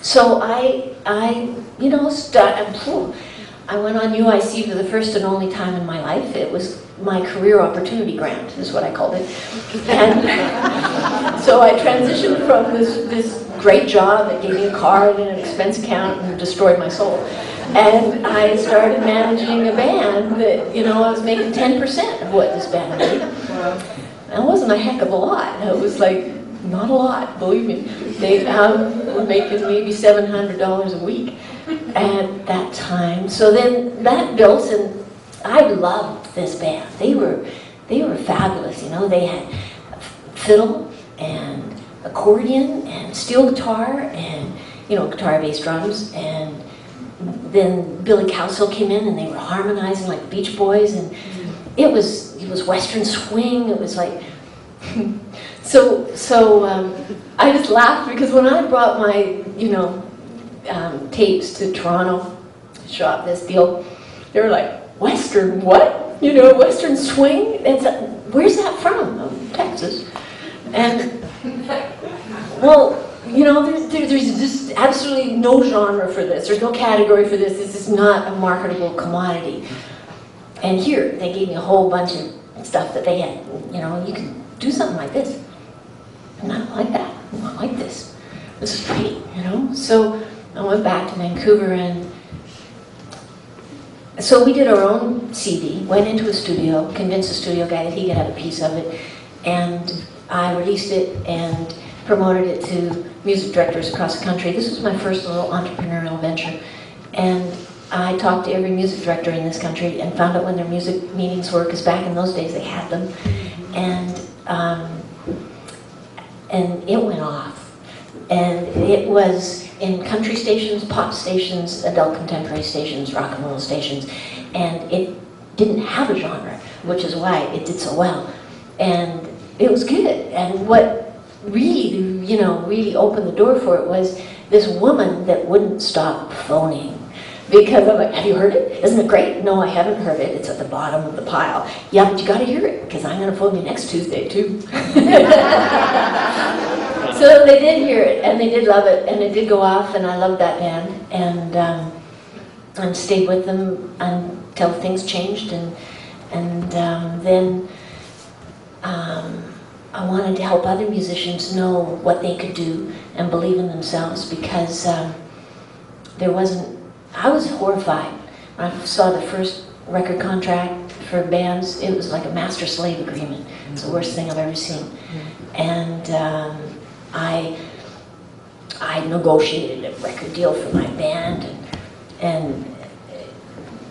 So you know, I went on UIC for the first and only time in my life. It was my career opportunity grant, is what I called it. And so I transitioned from this great job that gave me a car and an expense account and destroyed my soul. And I started managing a band that, you know, I was making 10% of what this band made. That wasn't a heck of a lot. It was like, not a lot, believe me. They were making maybe $700 a week at that time. So then that built, and I loved this band. They were fabulous, you know. They had fiddle and accordion and steel guitar and, you know, guitar, bass, drums. And then Billy Cowsill came in and they were harmonizing like Beach Boys, and it was Western swing. It was like so I just laughed because when I brought my, you know, tapes to Toronto to shop this deal, they were like, Western what? You know, Western swing? Where's that from? Oh, Texas. And well, you know, there's just absolutely no genre for this. There's no category for this. This is not a marketable commodity. And here, they gave me a whole bunch of stuff that they had. You know, you can do something like this. And I don't like that. I don't like this. This is pretty, you know? So I went back to Vancouver, and so we did our own CD, went into a studio, convinced the studio guy that he could have a piece of it, and I released it and promoted it to music directors across the country. This was my first little entrepreneurial venture. And I talked to every music director in this country and found out when their music meetings were, because back in those days they had them. And it went off. And it was in country stations, pop stations, adult contemporary stations, rock and roll stations. And it didn't have a genre, which is why it did so well. And it was good. And what really, you know, really opened the door for it was this woman that wouldn't stop phoning. Because I'm like, have you heard it? Isn't it great? No, I haven't heard it. It's at the bottom of the pile. Yeah, but you got to hear it, because I'm going to phone you next Tuesday, too. So they did hear it, and they did love it, and it did go off, and I loved that band. And stayed with them until things changed. And then I wanted to help other musicians know what they could do and believe in themselves, because there wasn't. I was horrified when I saw the first record contract for bands. It was like a master-slave agreement. It's the worst thing I've ever seen. And I negotiated a record deal for my band, and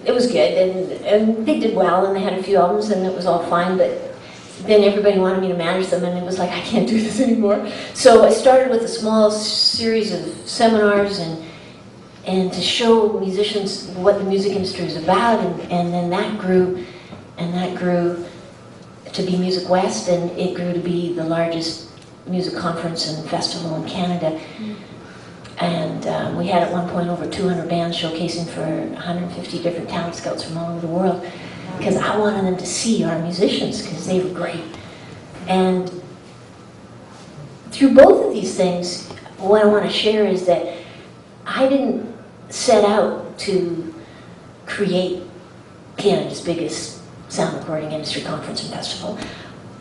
it was good, and they did well, and they had a few albums, and it was all fine, but then everybody wanted me to manage them, and it was like, I can't do this anymore. So I started with a small series of seminars and to show musicians what the music industry is about, and then that grew to be Music West, and it grew to be the largest music conference and festival in Canada. And we had at one point over 200 bands showcasing for 150 different talent scouts from all over the world, because I wanted them to see our musicians, because they were great. And through both of these things, what I want to share is that I didn't set out to create Canada's biggest sound recording industry conference and festival.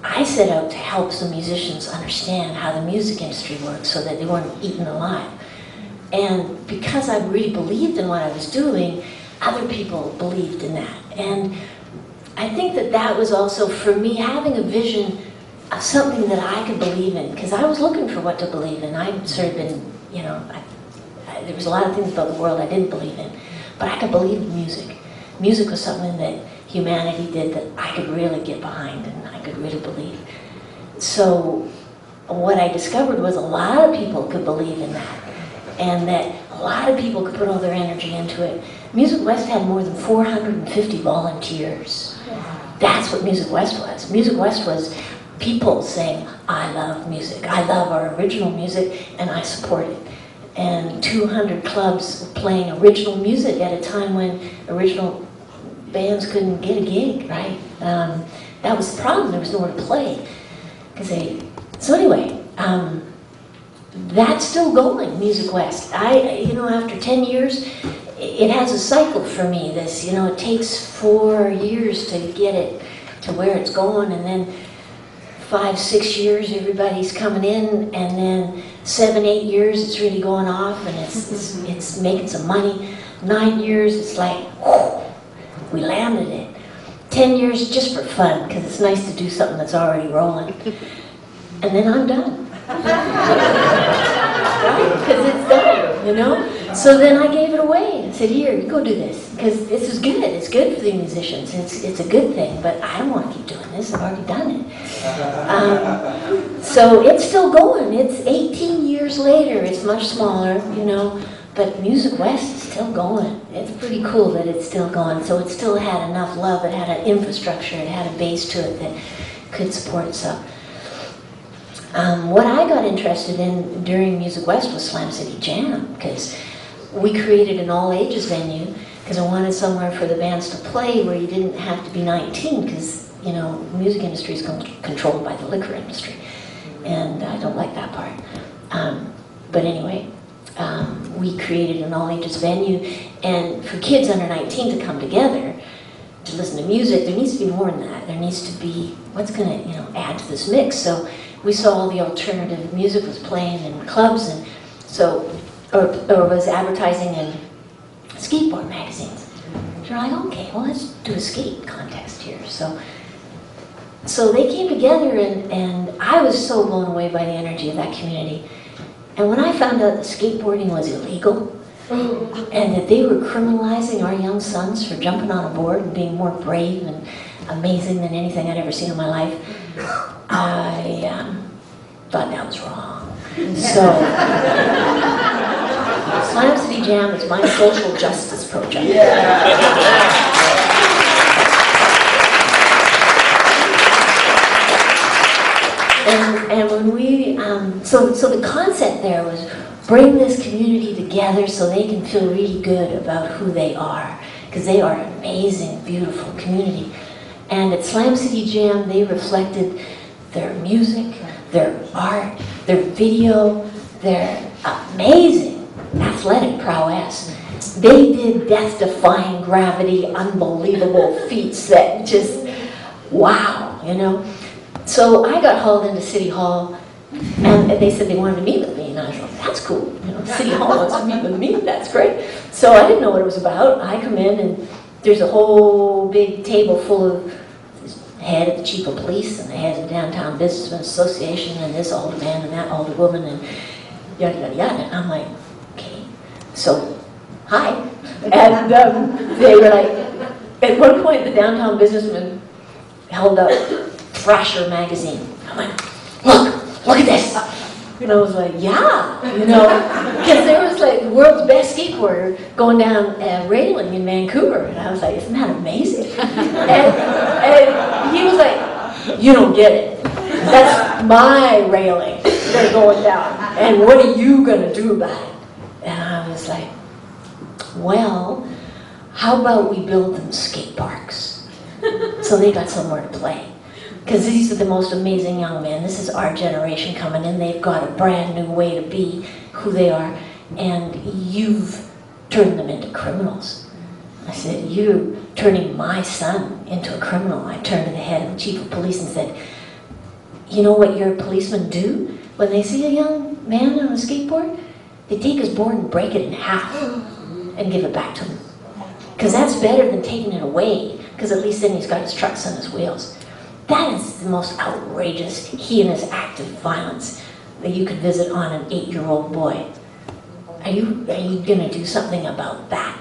I set out to help some musicians understand how the music industry works so that they weren't eaten alive. And because I really believed in what I was doing, other people believed in that. And I think that that was also, for me, having a vision of something that I could believe in, because I was looking for what to believe in. I'd sort of been, you know, there was a lot of things about the world I didn't believe in, but I could believe in music. Music was something that humanity did that I could really get behind and I could really believe. So what I discovered was a lot of people could believe in that, and that a lot of people could put all their energy into it. Music West had more than 450 volunteers. That's what Music West was. Music West was people saying, I love music, I love our original music, and I support it. And 200 clubs playing original music at a time when original bands couldn't get a gig, right? That was the problem. There was nowhere to play. So anyway, that's still going, Music West. After 10 years, it has a cycle for me. This, it takes 4 years to get it to where it's going, and then 5, 6 years, everybody's coming in, and then 7, 8 years, it's really going off, and it's making some money. 9 years, it's like, whoo, we landed it. 10 years, just for fun, because it's nice to do something that's already rolling. And then I'm done. Right? Because it's done, So then I gave it away and said, here, you go do this. Because this is good. It's good for the musicians. It's a good thing. But I don't want to keep doing this. I've already done it. So it's still going. It's 18 years later. It's much smaller, But Music West is still going. It's pretty cool that it's still going. So it still had enough love. It had an infrastructure. It had a base to it that could support itself. What I got interested in during Music West was Slam City Jam, because we created an all-ages venue because I wanted somewhere for the bands to play where you didn't have to be 19, because, music industry is controlled by the liquor industry, and I don't like that part. But anyway, we created an all-ages venue, and for kids under 19 to come together to listen to music, there needs to be more than that. There needs to be what's going to, add to this mix. So we saw all the alternative music was playing in clubs, and so, or was advertising in skateboard magazines. So we're like, okay, well, let's do a skate contest here. So they came together, and I was so blown away by the energy of that community. And when I found out that skateboarding was illegal, and that they were criminalizing our young sons for jumping on a board and being more brave and amazing than anything I'd ever seen in my life, I thought that was wrong. So, Slam City Jam is my social justice project. And when we, so the concept there was bring this community together so they can feel really good about who they are, because they are an amazing, beautiful community. And at Slam City Jam, they reflected their music, their art, their video, their amazing athletic prowess. They did death-defying gravity, unbelievable feats that just, wow, So I got hauled into City Hall, and they said they wanted to meet with me, and I was like, that's cool. City Hall wants to meet with me, that's great. So I didn't know what it was about. I come in, and there's a whole big table full of the head of the chief of police, and the head of the Downtown Businessmen's Association, and this older man and that older woman, and yada, yada, yada. And I'm like, okay. So, hi. And they were like, at one point, the Downtown Businessman held up Thrasher magazine. I went, look at this. And I was like, yeah, because there was like the world's best skateboarder going down railing in Vancouver. And I was like, isn't that amazing? and he was like, you don't get it. That's my railing. They're going down. And what are you going to do about it? And I was like, well, how about we build them skate parks so they got somewhere to play? Because these are the most amazing young men. This is our generation coming in. They've got a brand new way to be who they are, and you've turned them into criminals. I said, you're turning my son into a criminal. I turned to the head of the chief of police and said, you know what your policemen do when they see a young man on a skateboard? They take his board and break it in half and give it back to him. Because that's better than taking it away, because at least then he's got his trucks and his wheels. That is the most outrageous, heinous act of violence that you could visit on an 8-year-old boy. Are you going to do something about that?